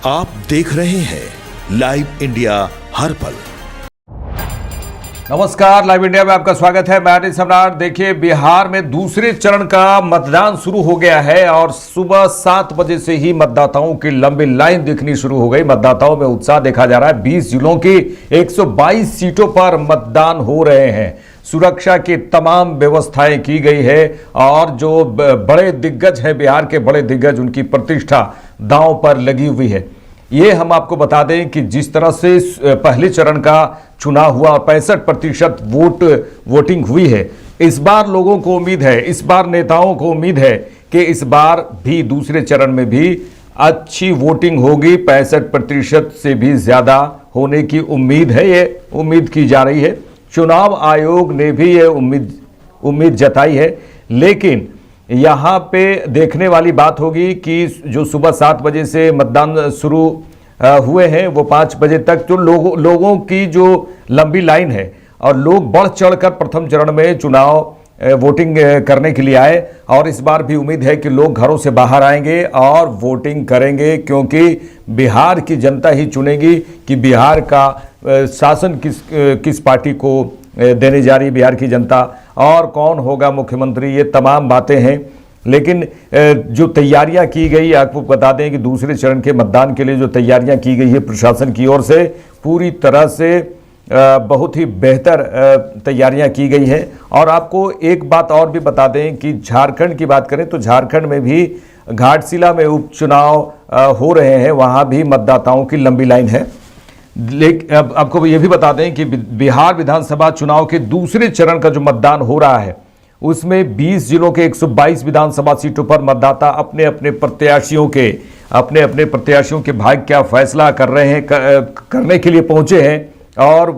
आप देख रहे हैं लाइव इंडिया हर पल। नमस्कार, लाइव इंडिया में आपका स्वागत है। मैं आदित्य सम्राट। देखिए, बिहार में दूसरे चरण का मतदान शुरू हो गया है और सुबह 7 बजे से ही मतदाताओं की लंबी लाइन दिखनी शुरू हो गई। मतदाताओं में उत्साह देखा जा रहा है। 20 जिलों की 122 सीटों पर मतदान हो रहे हैं। सुरक्षा की तमाम व्यवस्थाएं की गई है और जो बड़े दिग्गज हैं, बिहार के बड़े दिग्गज, उनकी प्रतिष्ठा दांव पर लगी हुई है। ये हम आपको बता दें कि जिस तरह से पहले चरण का चुनाव हुआ, 65% वोटिंग हुई है। इस बार लोगों को उम्मीद है, इस बार नेताओं को उम्मीद है कि इस बार भी दूसरे चरण में भी अच्छी वोटिंग होगी। 65% से भी ज़्यादा होने की उम्मीद है, ये उम्मीद की जा रही है। चुनाव आयोग ने भी ये उम्मीद जताई है। लेकिन यहाँ पे देखने वाली बात होगी कि जो सुबह 7 बजे से मतदान शुरू हुए हैं, वो 5 बजे तक जो लोगों की जो लंबी लाइन है और लोग बढ़ चढ़कर प्रथम चरण में चुनाव वोटिंग करने के लिए आए। और इस बार भी उम्मीद है कि लोग घरों से बाहर आएंगे और वोटिंग करेंगे, क्योंकि बिहार की जनता ही चुनेगी कि बिहार का शासन किस पार्टी को देने जा रही है बिहार की जनता, और कौन होगा मुख्यमंत्री। ये तमाम बातें हैं। लेकिन जो तैयारियां की गई, आपको बता दें कि दूसरे चरण के मतदान के लिए जो तैयारियां की गई है प्रशासन की ओर से, पूरी तरह से बहुत ही बेहतर तैयारियां की गई हैं। और आपको एक बात और भी बता दें कि झारखंड की बात करें तो झारखंड में भी घाटशिला में उपचुनाव हो रहे हैं। वहाँ भी मतदाताओं की लंबी लाइन है। लेकिन अब आपको ये भी बता दें कि बिहार विधानसभा चुनाव के दूसरे चरण का जो मतदान हो रहा है, उसमें 20 जिलों के 122 विधानसभा सीटों पर मतदाता अपने अपने प्रत्याशियों के भाग्य का फैसला कर रहे हैं, करने के लिए पहुंचे हैं। और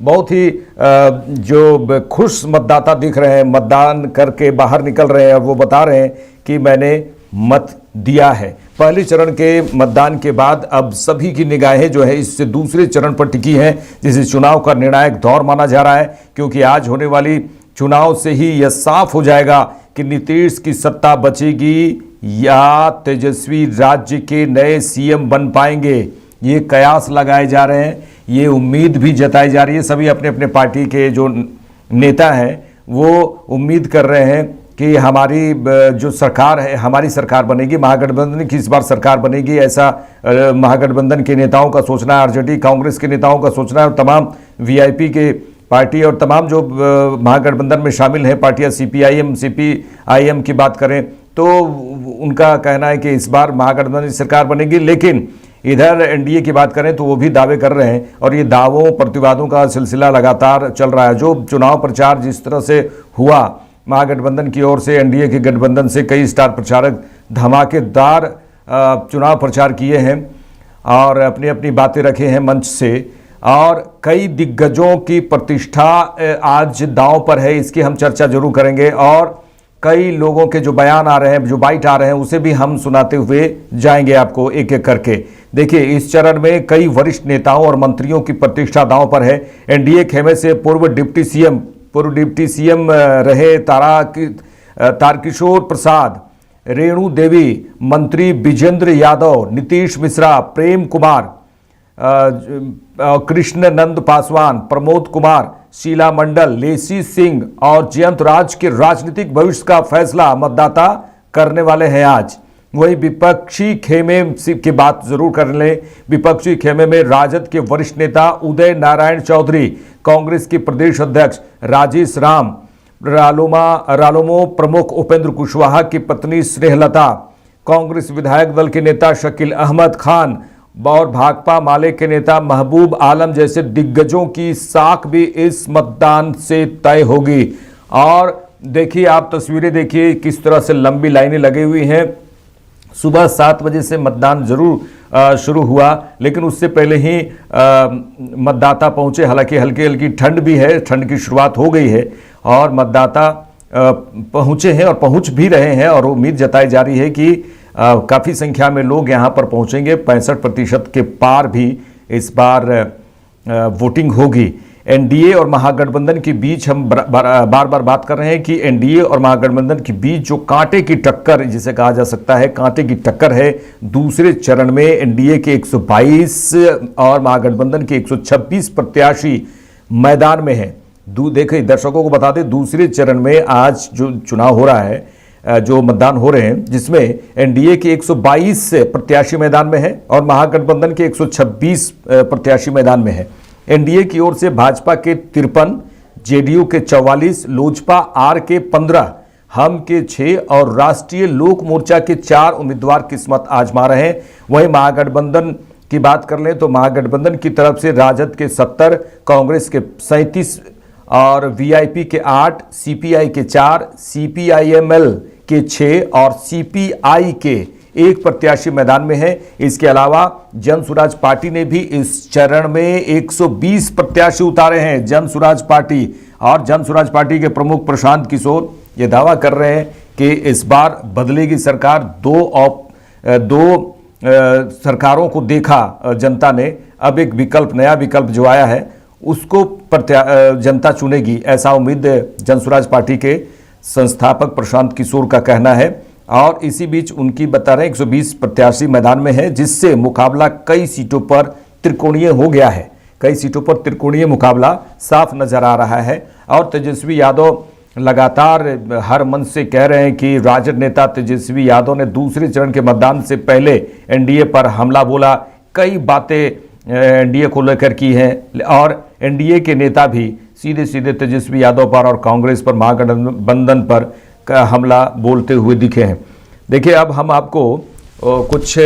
बहुत ही जो खुश मतदाता दिख रहे हैं, मतदान करके बाहर निकल रहे हैं और वो बता रहे हैं कि मैंने मत दिया है। पहले चरण के मतदान के बाद अब सभी की निगाहें जो है इससे दूसरे चरण पर टिकी हैं, जिसे चुनाव का निर्णायक दौर माना जा रहा है। क्योंकि आज होने वाली चुनाव से ही यह साफ हो जाएगा कि नीतीश की सत्ता बचेगी या तेजस्वी राज्य के नए सीएम बन पाएंगे। ये कयास लगाए जा रहे हैं, ये उम्मीद भी जताई जा रही है। सभी अपने अपने पार्टी के जो नेता हैं वो उम्मीद कर रहे हैं कि हमारी जो सरकार है, हमारी सरकार बनेगी, महागठबंधन की इस बार सरकार बनेगी। ऐसा महागठबंधन के नेताओं का सोचना है, आरजेडी कांग्रेस के नेताओं का सोचना है, और तमाम वीआईपी के पार्टी और तमाम जो महागठबंधन में शामिल हैं पार्टियां, सीपीआईएम की बात करें तो उनका कहना है कि इस बार महागठबंधन की सरकार बनेगी। लेकिन इधर एनडीए की बात करें तो वो भी दावे कर रहे हैं और ये दावों प्रतिवादों का सिलसिला लगातार चल रहा है। जो चुनाव प्रचार जिस तरह से हुआ महागठबंधन की ओर से, एनडीए के गठबंधन से कई स्टार प्रचारक धमाकेदार चुनाव प्रचार किए हैं और अपनी अपनी बातें रखे हैं मंच से, और कई दिग्गजों की प्रतिष्ठा आज दांव पर है। इसकी हम चर्चा जरूर करेंगे और कई लोगों के जो बयान आ रहे हैं, जो बाइट आ रहे हैं, उसे भी हम सुनाते हुए जाएंगे आपको एक एक करके। देखिए, इस चरण में कई वरिष्ठ नेताओं और मंत्रियों की प्रतिष्ठा दांव पर है। एनडीए खेमे से पूर्व डिप्टी सीएम रहे तारकिशोर प्रसाद, रेणु देवी, मंत्री विजेंद्र यादव, नीतीश मिश्रा, प्रेम कुमार, कृष्ण नंद पासवान, प्रमोद कुमार, शीला मंडल, लेसी सिंह और जयंत राज के राजनीतिक भविष्य का फैसला मतदाता करने वाले हैं आज। वही विपक्षी खेमे की बात जरूर कर लें। विपक्षी खेमे में राजद के वरिष्ठ नेता उदय नारायण चौधरी, कांग्रेस के प्रदेश अध्यक्ष राजेश राम, रालोमो प्रमुख उपेंद्र कुशवाहा की पत्नी स्नेहलता, कांग्रेस विधायक दल के नेता शकील अहमद खान और भाकपा माले के नेता महबूब आलम जैसे दिग्गजों की साख भी इस मतदान से तय होगी। और देखिए, आप तस्वीरें देखिए किस तरह से लंबी लाइनें लगी हुई हैं। सुबह 7 बजे से मतदान जरूर शुरू हुआ, लेकिन उससे पहले ही मतदाता पहुंचे। हालांकि हल्की हल्की ठंड भी है, ठंड की शुरुआत हो गई है और मतदाता पहुंचे हैं और पहुंच भी रहे हैं और उम्मीद जताई जा रही है कि काफ़ी संख्या में लोग यहां पर पहुंचेंगे। 65% के पार भी इस बार वोटिंग होगी। एनडीए और महागठबंधन के बीच हम बार बार बात कर रहे हैं कि एनडीए और महागठबंधन के बीच जो कांटे की टक्कर जिसे कहा जा सकता है कांटे की टक्कर है, दूसरे चरण में एनडीए के 122 और महागठबंधन के 126 प्रत्याशी मैदान में हैं। देखिए दर्शकों को बता दें, दूसरे चरण में आज जो चुनाव हो रहा है, जो मतदान हो रहे हैं, जिसमें एनडीए के 122 प्रत्याशी मैदान में है और महागठबंधन के 126 प्रत्याशी मैदान में है। एनडीए की ओर से भाजपा के 53, जेडीयू के 44, लोजपा आर के 15, हम के 6 और राष्ट्रीय लोक मोर्चा के 4 उम्मीदवार किस्मत आजमा रहे हैं। वहीं महागठबंधन की बात कर लें तो महागठबंधन की तरफ से राजद के 70, कांग्रेस के 37 और वीआईपी के 8, सीपीआई के 4, सीपीआईएमएल के 6 और सीपीआई के 1 प्रत्याशी मैदान में है। इसके अलावा जन स्वराज पार्टी ने भी इस चरण में 120 प्रत्याशी उतारे हैं। जन स्वराज पार्टी और जन स्वराज पार्टी के प्रमुख प्रशांत किशोर ये दावा कर रहे हैं कि इस बार बदलेगी सरकार। दो सरकारों को देखा जनता ने, अब एक विकल्प, नया विकल्प जो आया है उसको जनता चुनेगी, ऐसा उम्मीद जन स्वराज पार्टी के संस्थापक प्रशांत किशोर का कहना है। और इसी बीच उनकी बता रहे हैं 120 प्रत्याशी मैदान में है, जिससे मुकाबला कई सीटों पर त्रिकोणीय हो गया है। कई सीटों पर त्रिकोणीय मुकाबला साफ नजर आ रहा है। और तेजस्वी यादव लगातार हर मंच से कह रहे हैं कि राजद नेता तेजस्वी यादव ने दूसरे चरण के मतदान से पहले एनडीए पर हमला बोला, कई बातें एनडीए को लेकर की हैं और एनडीए के नेता भी सीधे सीधे तेजस्वी यादव पर और कांग्रेस पर, महागठबंधन पर हमला बोलते हुए दिखे हैं। देखिए अब हम आपको कुछ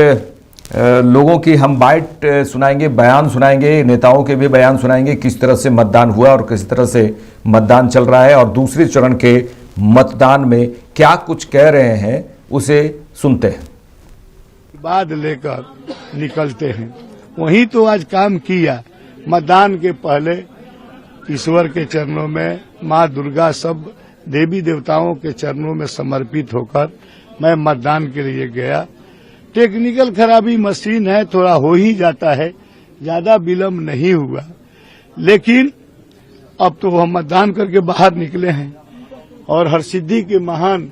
लोगों की हम बाइट सुनाएंगे, बयान सुनाएंगे, नेताओं के भी बयान सुनाएंगे, किस तरह से मतदान हुआ और किस तरह से मतदान चल रहा है और दूसरे चरण के मतदान में क्या कुछ कह रहे हैं उसे सुनते हैं। बाद लेकर निकलते हैं, वही तो आज काम किया। मतदान के पहले ईश्वर के चरणों में, माँ दुर्गा, सब देवी देवताओं के चरणों में समर्पित होकर मैं मतदान के लिए गया। टेक्निकल खराबी मशीन है, थोड़ा हो ही जाता है, ज्यादा विलम्ब नहीं हुआ, लेकिन अब तो हम मतदान करके बाहर निकले हैं और हरसिद्धि के महान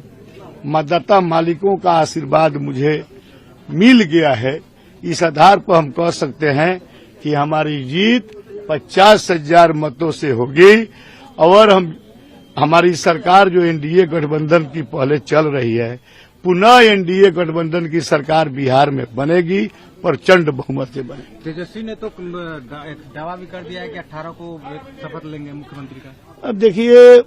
मतदाता मालिकों का आशीर्वाद मुझे मिल गया है। इस आधार पर हम कह सकते हैं कि हमारी जीत 50,000 मतों से होगी और हमारी सरकार जो एनडीए गठबंधन की पहले चल रही है, पुनः एनडीए गठबंधन की सरकार बिहार में बनेगी, प्रचंड बहुमत से बनेगी। तेजस्वी ने तो दावा भी कर दिया है कि 18 को शपथ लेंगे मुख्यमंत्री का। अब देखिए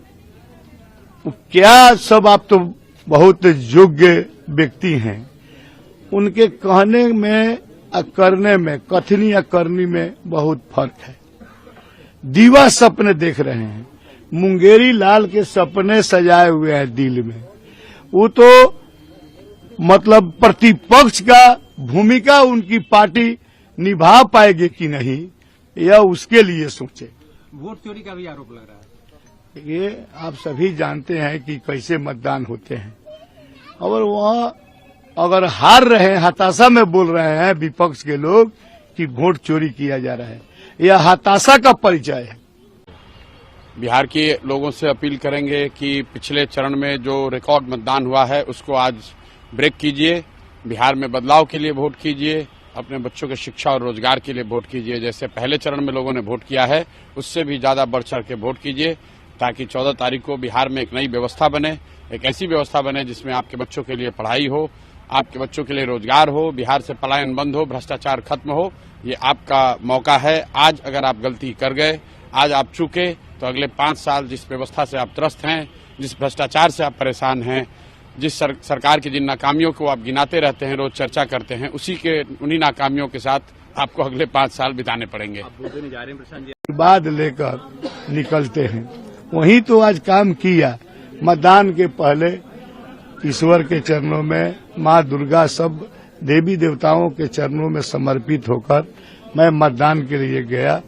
क्या सब, आप तो बहुत योग्य व्यक्ति हैं, उनके कहने में और करने में, कथनी या करनी में बहुत फर्क है। दीवा सपने देख रहे हैं, मुंगेरी लाल के सपने सजाए हुए हैं दिल में। वो तो मतलब प्रतिपक्ष का भूमिका उनकी पार्टी निभा पाएगी कि नहीं, यह उसके लिए सोचे। वोट चोरी का भी आरोप लग रहा है। ये आप सभी जानते हैं कि कैसे मतदान होते हैं, और वहाँ अगर हार रहे हैं, हताशा में बोल रहे हैं विपक्ष के लोग कि वोट चोरी किया जा रहा है, यह हताशा का परिचय है। बिहार के लोगों से अपील करेंगे कि पिछले चरण में जो रिकॉर्ड मतदान हुआ है उसको आज ब्रेक कीजिए, बिहार में बदलाव के लिए वोट कीजिए, अपने बच्चों के शिक्षा और रोजगार के लिए वोट कीजिए। जैसे पहले चरण में लोगों ने वोट किया है उससे भी ज्यादा बढ़ चढ़ के वोट कीजिए, ताकि 14 तारीख को बिहार में एक नई व्यवस्था बने, एक ऐसी व्यवस्था बने जिसमें आपके बच्चों के लिए पढ़ाई हो, आपके बच्चों के लिए रोजगार हो, बिहार से पलायन बंद हो, भ्रष्टाचार खत्म हो। ये आपका मौका है। आज अगर आप गलती कर गए, आज आप चूके, तो अगले 5 साल जिस व्यवस्था से आप त्रस्त हैं, जिस भ्रष्टाचार से आप परेशान हैं, जिस सरकार की जिन नाकामियों को आप गिनाते रहते हैं, रोज चर्चा करते हैं, उन्हीं नाकामियों के साथ आपको अगले 5 साल बिताने पड़ेंगे। बाद लेकर निकलते हैं, वही तो आज काम किया। मतदान के पहले ईश्वर के चरणों में, माँ दुर्गा, सब देवी देवताओं के चरणों में समर्पित होकर मैं मतदान के लिए गया।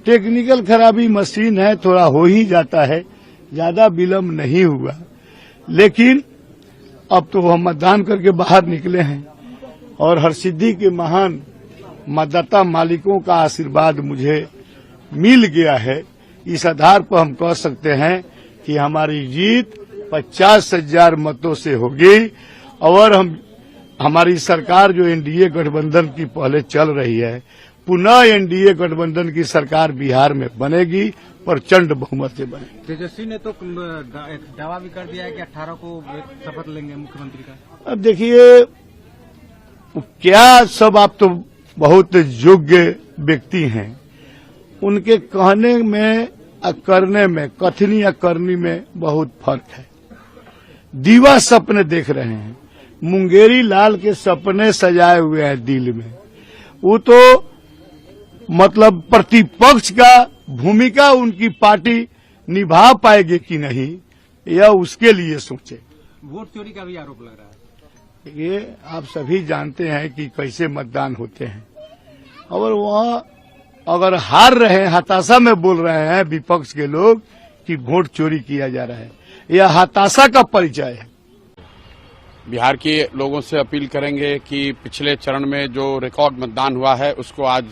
टेक्निकल खराबी मशीन है, थोड़ा हो ही जाता है, ज्यादा विलम्ब नहीं हुआ, लेकिन अब तो हम मतदान करके बाहर निकले हैं और हरसिद्धि के महान मतदाता मालिकों का आशीर्वाद मुझे मिल गया है। इस आधार पर हम कह सकते हैं कि हमारी जीत 50,000 मतों से होगी और हमारी सरकार जो एनडीए गठबंधन की पहले चल रही है, पुनः एनडीए गठबंधन की सरकार बिहार में बनेगी, प्रचंड बहुमत से बनेगी। तेजस्वी ने तो एक दावा भी कर दिया है कि 18 को शपथ लेंगे मुख्यमंत्री का। अब देखिए क्या सब, आप तो बहुत योग्य व्यक्ति हैं, उनके कहने में और करने में, कथनी या करनी में बहुत फर्क है। दीवा सपने देख रहे हैं, मुंगेरी लाल के सपने सजाए हुए हैं दिल में। वो तो मतलब प्रतिपक्ष का भूमिका उनकी पार्टी निभा पाएगी कि नहीं, यह उसके लिए सोचे। वोट चोरी का भी आरोप लग रहा है। ये आप सभी जानते हैं कि कैसे मतदान होते हैं, और वह अगर हार रहे हैं, हताशा में बोल रहे हैं विपक्ष के लोग कि वोट चोरी किया जा रहा है, यह हताशा का परिचय है। बिहार के लोगों से अपील करेंगे कि पिछले चरण में जो रिकॉर्ड मतदान हुआ है उसको आज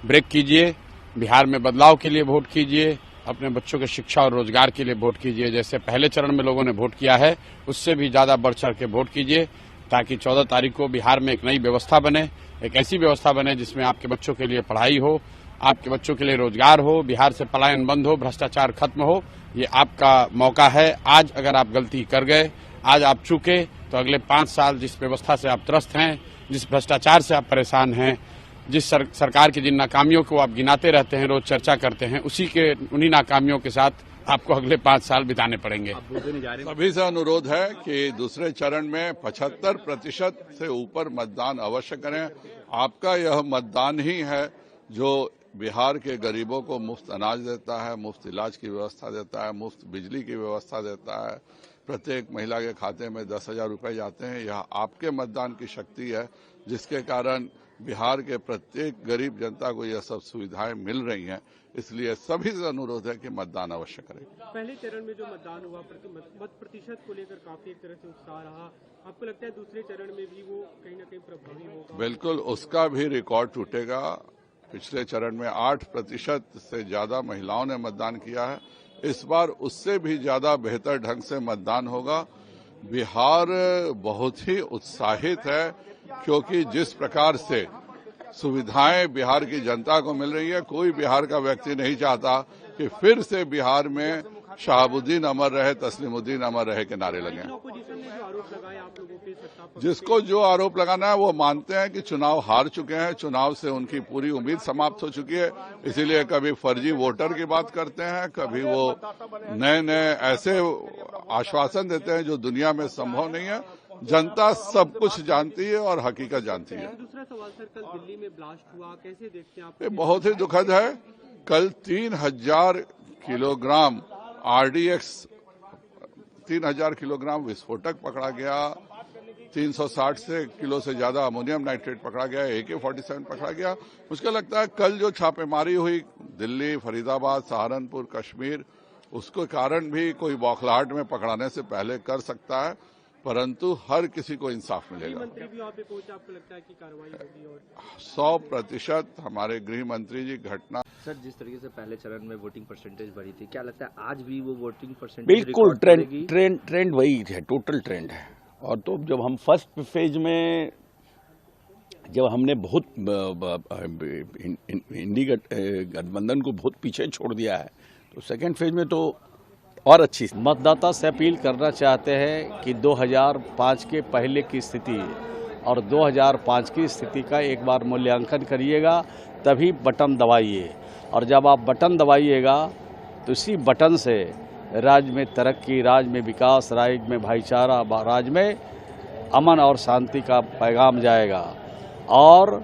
ब्रेक कीजिए, बिहार में बदलाव के लिए वोट कीजिए, अपने बच्चों के शिक्षा और रोजगार के लिए वोट कीजिए। जैसे पहले चरण में लोगों ने वोट किया है उससे भी ज्यादा बढ़ चढ़ के वोट कीजिए, ताकि 14 तारीख को बिहार में एक नई व्यवस्था बने, एक ऐसी व्यवस्था बने जिसमें आपके बच्चों के लिए पढ़ाई हो, आपके बच्चों के लिए रोजगार हो, बिहार से पलायन बंद हो, भ्रष्टाचार खत्म हो। ये आपका मौका है। आज अगर आप गलती कर गए, आज आप चूके, तो अगले 5 साल जिस व्यवस्था से आप त्रस्त हैं, जिस भ्रष्टाचार से आप परेशान हैं, जिस सरकार की जिन नाकामियों को आप गिनाते रहते हैं, रोज चर्चा करते हैं, उन्हीं नाकामियों के साथ आपको अगले 5 साल बिताने पड़ेंगे। सभी से अनुरोध है कि दूसरे चरण में 75% से ऊपर मतदान अवश्य करें। आपका यह मतदान ही है जो बिहार के गरीबों को मुफ्त अनाज देता है, मुफ्त इलाज की व्यवस्था देता है, मुफ्त बिजली की व्यवस्था देता है, प्रत्येक महिला के खाते में 10,000 रुपए जाते हैं। यह आपके मतदान की शक्ति है, जिसके कारण बिहार के प्रत्येक गरीब जनता को यह सब सुविधाएं मिल रही हैं। इसलिए सभी से अनुरोध है कि मतदान अवश्य करें। पहले चरण में जो मतदान हुआ, मत प्रतिशत को लेकर काफी एक तरह से उत्साह रहा, आपको लगता है दूसरे चरण में भी वो कहीं न कहीं प्रभावी होगा? बिल्कुल, उसका भी रिकॉर्ड टूटेगा। पिछले चरण में 8% से ज्यादा महिलाओं ने मतदान किया है, इस बार उससे भी ज्यादा बेहतर ढंग से मतदान होगा। बिहार बहुत ही उत्साहित है, क्योंकि जिस प्रकार से सुविधाएं बिहार की जनता को मिल रही है, कोई बिहार का व्यक्ति नहीं चाहता कि फिर से बिहार में शहाबुद्दीन अमर रहे, तस्लीमुद्दीन अमर रहे के नारे लगे। जिसको जो आरोप लगाना है वो मानते हैं कि चुनाव हार चुके हैं, चुनाव से उनकी पूरी उम्मीद समाप्त हो चुकी है, इसीलिए कभी फर्जी वोटर की बात करते हैं, कभी वो नए नए ऐसे आश्वासन देते हैं जो दुनिया में संभव नहीं है। जनता सब कुछ जानती है और हकीकत जानती है। दूसरा सवाल सर, कल दिल्ली में ब्लास्ट हुआ, कैसे देखते हैं आप? ये बहुत ही दुखद है। कल 3,000 किलोग्राम RDX 3,000 किलोग्राम विस्फोटक पकड़ा गया, 360 से किलो से ज्यादा अमोनियम नाइट्रेट पकड़ा गया, AK-47 पकड़ा गया। मुझे लगता है कल जो छापेमारी हुई दिल्ली, फरीदाबाद, सहारनपुर, कश्मीर, उसके कारण भी कोई बौखलाहट में पकड़ाने से पहले कर सकता है, परंतु हर किसी को इंसाफ मिलेगा। मंत्री भी वहाँ पे पहुंचा, आपको लगता है कि कार्रवाई होगी? और 100% हमारे गृह मंत्री जी घटना। सर, जिस तरीके से पहले चरण में वोटिंग परसेंटेज बढ़ी थी, क्या लगता है आज भी वो वोटिंग परसेंटेज? बिल्कुल ट्रेंड वही है, टोटल ट्रेंड है। और तो जब हम फर्स्ट फेज में जब हमने बहुत इंडी गठबंधन को बहुत पीछे छोड़ दिया है, तो सेकेंड फेज में तो और अच्छी। मतदाता से अपील करना चाहते हैं कि 2005 के पहले की स्थिति और 2005 की स्थिति का एक बार मूल्यांकन करिएगा, तभी बटन दबाइए। और जब आप बटन दबाइएगा तो इसी बटन से राज्य में तरक्की, राज्य में विकास, राज्य में भाईचारा, राज्य में अमन और शांति का पैगाम जाएगा। और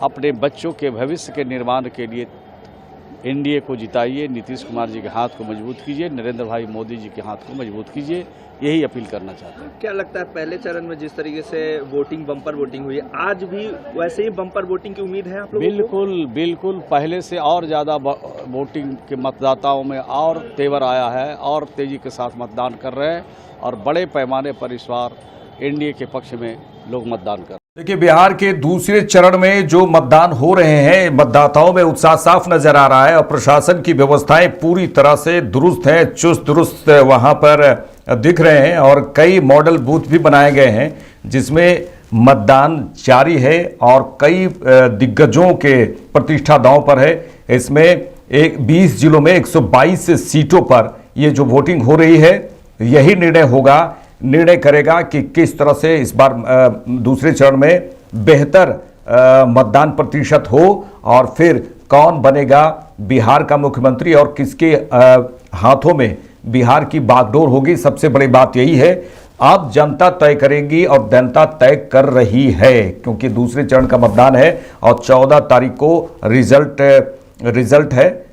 अपने बच्चों के भविष्य के निर्माण के लिए एनडीए को जिताइए, नीतीश कुमार जी के हाथ को मजबूत कीजिए, नरेंद्र भाई मोदी जी के हाथ को मजबूत कीजिए, यही अपील करना चाहते हैं। क्या लगता है पहले चरण में जिस तरीके से वोटिंग बम्पर वोटिंग हुई, आज भी वैसे ही बम्पर वोटिंग की उम्मीद है आप लोगों को? बिल्कुल बिल्कुल, पहले से और ज़्यादा वोटिंग के मतदाताओं में और तेवर आया है और तेजी के साथ मतदान कर रहे हैं और बड़े पैमाने पर इस बार एनडीए के पक्ष में लोग मतदान कर। देखिए, बिहार के दूसरे चरण में जो मतदान हो रहे हैं, मतदाताओं में उत्साह साफ नजर आ रहा है और प्रशासन की व्यवस्थाएं पूरी तरह से दुरुस्त हैं, चुस्त दुरुस्त वहां पर दिख रहे हैं और कई मॉडल बूथ भी बनाए गए हैं जिसमें मतदान जारी है और कई दिग्गजों के प्रतिष्ठा दांव पर है। इसमें 20 जिलों में 122 सीटों पर ये जो वोटिंग हो रही है, यही निर्णय करेगा कि किस तरह से इस बार दूसरे चरण में बेहतर मतदान प्रतिशत हो और फिर कौन बनेगा बिहार का मुख्यमंत्री और किसके हाथों में बिहार की बागडोर होगी। सबसे बड़ी बात यही है, अब जनता तय करेगी और जनता तय कर रही है, क्योंकि दूसरे चरण का मतदान है और 14 तारीख को रिजल्ट है।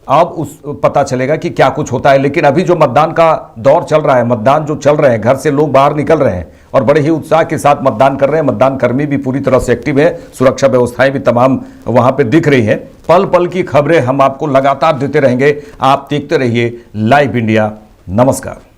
अब पता चलेगा कि क्या कुछ होता है। लेकिन अभी जो मतदान का दौर चल रहा है, मतदान जो चल रहे हैं, घर से लोग बाहर निकल रहे हैं और बड़े ही उत्साह के साथ मतदान कर रहे हैं। मतदान कर्मी भी पूरी तरह से एक्टिव है, सुरक्षा व्यवस्थाएं भी तमाम वहां पे दिख रही हैं। पल पल की खबरें हम आपको लगातार देते रहेंगे। आप देखते रहिए लाइव इंडिया। नमस्कार।